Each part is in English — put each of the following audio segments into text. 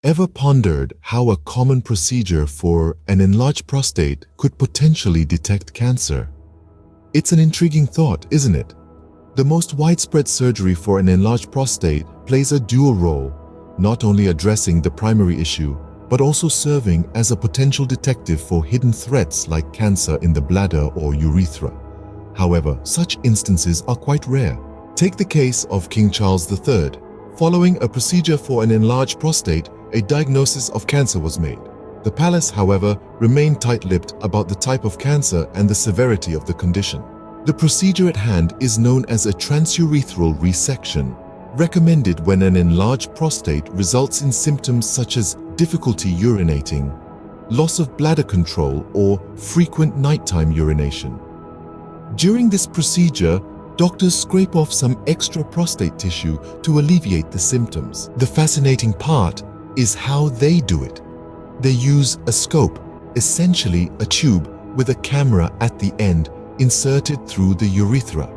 Ever pondered how a common procedure for an enlarged prostate could potentially detect cancer? It's an intriguing thought, isn't it? The most widespread surgery for an enlarged prostate plays a dual role, not only addressing the primary issue, but also serving as a potential detective for hidden threats like cancer in the bladder or urethra. However, such instances are quite rare. Take the case of King Charles III. Following a procedure for an enlarged prostate, a diagnosis of cancer was made. The palace, however, remained tight-lipped about the type of cancer and the severity of the condition. The procedure at hand is known as a transurethral resection, recommended when an enlarged prostate results in symptoms such as difficulty urinating, loss of bladder control, or frequent nighttime urination. During this procedure, doctors scrape off some extra prostate tissue to alleviate the symptoms. The fascinating part is how they do it. They use a scope, essentially a tube with a camera at the end inserted through the urethra.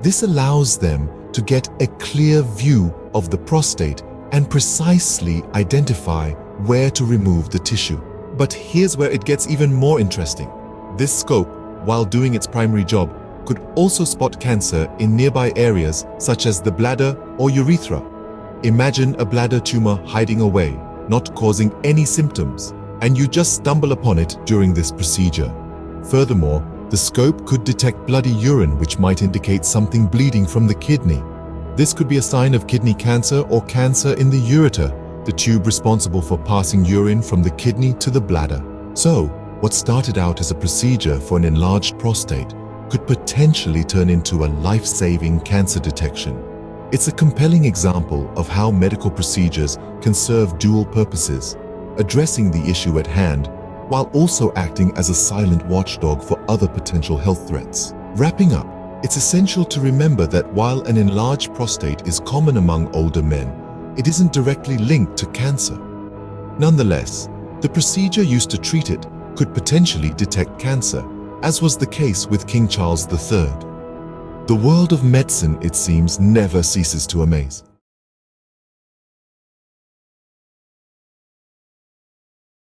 This allows them to get a clear view of the prostate and precisely identify where to remove the tissue. But here's where it gets even more interesting. This scope, while doing its primary job, could also spot cancer in nearby areas such as the bladder or urethra. Imagine a bladder tumor hiding away, not causing any symptoms, and you just stumble upon it during this procedure. Furthermore, the scope could detect bloody urine, which might indicate something bleeding from the kidney. This could be a sign of kidney cancer or cancer in the ureter, the tube responsible for passing urine from the kidney to the bladder. So, what started out as a procedure for an enlarged prostate could potentially turn into a life-saving cancer detection. It's a compelling example of how medical procedures can serve dual purposes, addressing the issue at hand while also acting as a silent watchdog for other potential health threats. Wrapping up, it's essential to remember that while an enlarged prostate is common among older men, it isn't directly linked to cancer. Nonetheless, the procedure used to treat it could potentially detect cancer, as was the case with King Charles III. The world of medicine, it seems, never ceases to amaze.